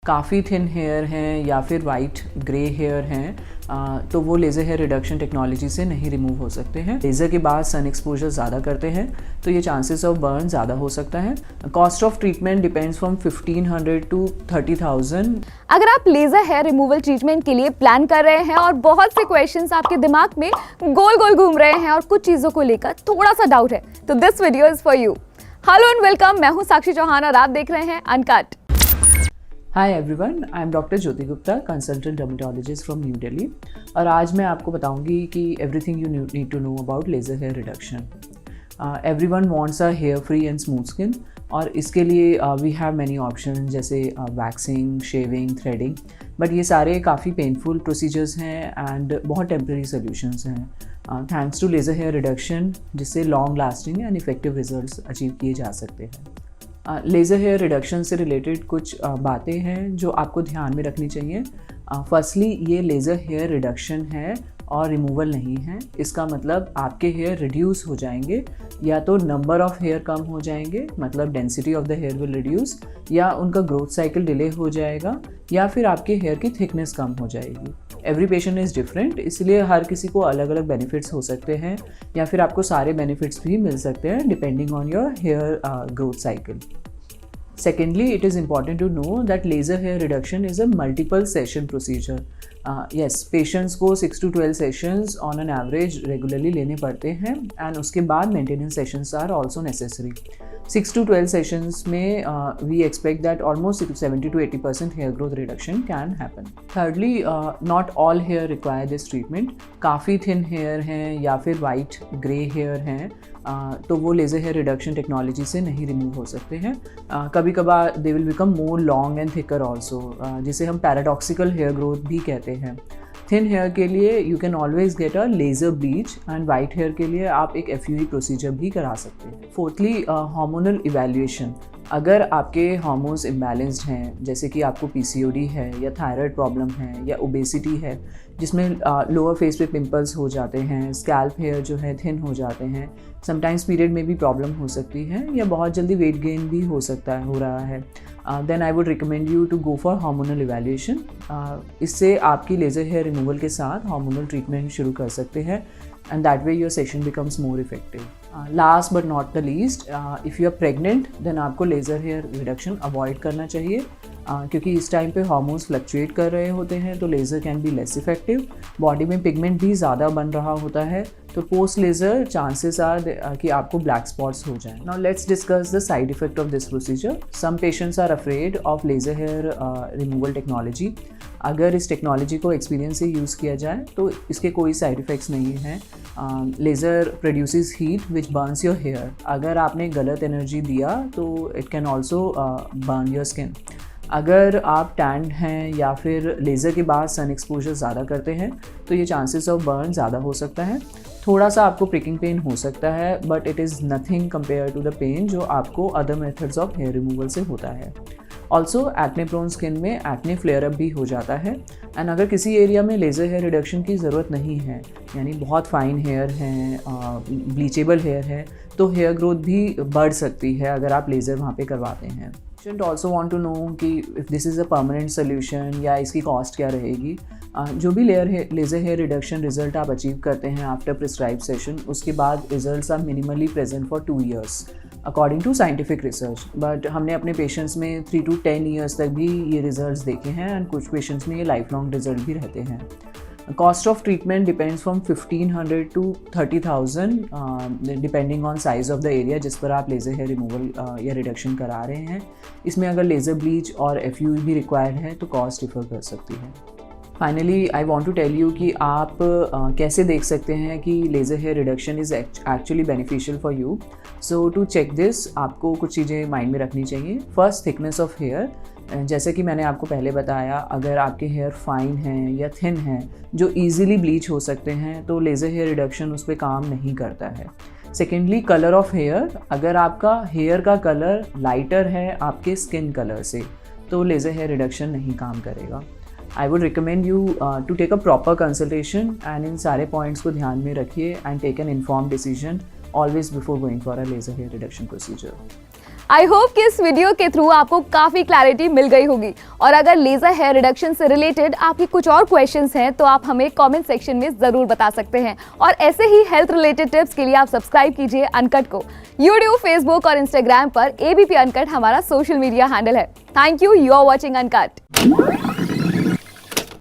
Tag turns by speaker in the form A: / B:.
A: काफ़ी thin hair हैं या फिर वाइट ग्रे हेयर हैं तो वो लेज़र हेयर रिडक्शन टेक्नोलॉजी से नहीं रिमूव हो सकते हैं। लेज़र के बाद सन एक्सपोजर ज़्यादा करते हैं तो ये चांसेस ऑफ बर्न ज़्यादा हो सकता है। Cost of treatment depends from 1500 to 30,000।
B: अगर आप लेज़र हेयर रिमूवल ट्रीटमेंट के लिए प्लान कर रहे हैं और बहुत से क्वेश्चंस आपके दिमाग में गोल गोल घूम रहे हैं और कुछ चीज़ों को लेकर थोड़ा सा डाउट है, तो this video is for you. Hello and welcome, मैं हूँ साक्षी चौहान और आप देख रहे हैं uncut.
A: Hi everyone, I am doctor Jyoti Gupta, consultant dermatologist from New Delhi. और आज मैं आपको बताऊंगी कि everything you need to know about laser hair reduction. Everyone wants a hair free and smooth skin, और इसके लिए वी हैव मैनी ऑप्शन जैसे वैक्सिंग, शेविंग, थ्रेडिंग। बट ये सारे काफ़ी पेनफुल प्रोसीजर्स हैं एंड बहुत टेम्प्रेरी सोल्यूशंस हैं thanks to laser hair reduction, जिससे long lasting and effective results achieve किए जा सकते हैं। लेज़र हेयर रिडक्शन से रिलेटेड कुछ बातें हैं जो आपको ध्यान में रखनी चाहिए। फर्स्टली, ये लेज़र हेयर रिडक्शन है और रिमूवल नहीं है। इसका मतलब आपके हेयर रिड्यूस हो जाएंगे, या तो नंबर ऑफ हेयर कम हो जाएंगे, मतलब density of the hair will reduce, या उनका ग्रोथ साइकिल डिले हो जाएगा, या फिर आपके हेयर की थिकनेस कम हो जाएगी। एवरी पेशेंट इज़ डिफरेंट, इसलिए हर किसी को अलग अलग बेनिफिट्स हो सकते हैं, या फिर आपको सारे बेनिफिट्स भी मिल सकते हैं depending on your hair growth cycle. Secondly, it is important to know that laser hair reduction is a multiple session procedure. Yes, patients को 6 to 12 sessions on an average regularly लेने पड़ते हैं, and उसके बाद maintenance sessions are also necessary. 6 to 12 sessions में we expect that almost 70 to 80% hair growth reduction can happen. Thirdly, not all hair require this treatment. काफ़ी thin hair हैं या फिर white grey hair हैं तो वो लेज़र हेयर रिडक्शन टेक्नोलॉजी से नहीं रिमूव हो सकते हैं। कभी कभार they will become more long and thicker also, जिसे हम पैराडॉक्सिकल हेयर ग्रोथ भी कहते हैं। थिन हेयर के लिए you can always get a laser bleach, and white hair के लिए आप एक FUE प्रोसीजर भी करा सकते हैं। Fourthly, hormonal evaluation. अगर आपके हार्मोन्स इम्बैलेंस्ड हैं, जैसे कि आपको PCOD है या थायराइड प्रॉब्लम है या ओबेसिटी है, जिसमें लोअर फेस पे पिंपल्स हो जाते हैं, स्कैल्प हेयर जो है थिन हो जाते हैं, समटाइम्स पीरियड में भी प्रॉब्लम हो सकती है, या बहुत जल्दी वेट गेन भी हो रहा है, then I would recommend you to go for hormonal evaluation. इससे आपकी लेज़र हेयर रिमूवल के साथ हार्मोनल ट्रीटमेंट शुरू कर सकते हैं, and that way your session becomes more effective. Last but not the least, if you are pregnant, then आपको laser hair reduction avoid करना चाहिए, क्योंकि इस टाइम पे हार्मोन्स फ्लक्चुएट कर रहे होते हैं, तो laser can be less effective. Body में पिगमेंट भी ज़्यादा बन रहा होता है, तो पोस्ट लेज़र चांसेस आर कि आपको ब्लैक स्पॉट्स हो जाएं। Now let's discuss the side effect of this procedure. Some patients are afraid of laser hair removal technology. अगर इस टेक्नोलॉजी को एक्सपीरियंस से यूज़ किया जाए तो इसके कोई साइड इफ़ेक्ट्स नहीं हैं। Laser produces heat which burns your hair. अगर आपने गलत एनर्जी दिया तो it can also burn your skin. अगर आप टैंड हैं या फिर लेज़र के बाद सन एक्सपोजर ज़्यादा करते हैं तो ये चांसेस ऑफ बर्न ज़्यादा हो सकता है। थोड़ा सा आपको प्रिकिंग पेन हो सकता है, but it is nothing compare to the pain जो आपको other methods of hair removal से होता है। ऑल्सो एक्ने प्रोन स्किन में एक्ने फ्लेयर अप भी हो जाता है, एंड अगर किसी एरिया में लेज़र हेयर रिडक्शन की ज़रूरत नहीं है, यानी बहुत फाइन हेयर हैं, ब्लीचेबल हेयर है, तो हेयर ग्रोथ भी बढ़ सकती है अगर आप लेज़र वहाँ पे करवाते हैं। Patient also want to know कि if this is a permanent solution या इसकी कॉस्ट क्या रहेगी। जो भी लेज़र हेयर रिडक्शन रिजल्ट आप अचीव करते हैं आफ्टर प्रिस्क्राइब सेशन, उसके बाद results are minimally present for 2 years according to scientific research. But हमने अपने पेशेंट्स में 3 to 10 years तक भी ये रिजल्ट्स देखे हैं, एंड कुछ पेशेंट्स में ये लाइफ लॉन्ग रिजल्ट भी रहते हैं। Cost of treatment depends from 1500 to 30,000 depending on size of the area जिस पर आप लेज़र हेयर रिमूवल या रिडक्शन करा रहे हैं। इसमें अगर लेज़र ब्लीच और FUE भी रिक्वायर्ड है तो कॉस्ट डिफर कर सकती है। Finally, I want to tell you कि आप कैसे देख सकते हैं कि laser hair reduction is actually beneficial for you. So to check this, आपको कुछ चीज़ें माइंड में रखनी चाहिए। First, thickness of hair. जैसे कि मैंने आपको पहले बताया, अगर आपके हेयर फाइन हैं या थिन हैं जो ईजिली ब्लीच हो सकते हैं, तो लेज़र हेयर रिडक्शन उस पर काम नहीं करता है। Secondly, colour of hair. अगर आपका हेयर का कलर लाइटर है आपके स्किन कलर से, तो लेज़र हेयर रिडक्शन नहीं काम करेगा। I would recommend you to take a proper consultation, and इन सारे पॉइंट्स को ध्यान में रखिए and take an informed decision always before going for a laser hair reduction procedure.
B: I hope कि इस वीडियो के थ्रू आपको काफ़ी क्लैरिटी मिल गई होगी। और अगर लेज़र हेयर रिडक्शन से रिलेटेड आपके कुछ और क्वेश्चंस हैं तो आप हमें कमेंट सेक्शन में ज़रूर बता सकते हैं। और ऐसे ही हेल्थ रिलेटेड टिप्स के लिए आप सब्सक्राइब कीजिए अनकट को। यूट्यूब, फेसबुक और इंस्टाग्राम पर ABP अनकट हमारा सोशल मीडिया हैंडल है। Thank you are watching uncut.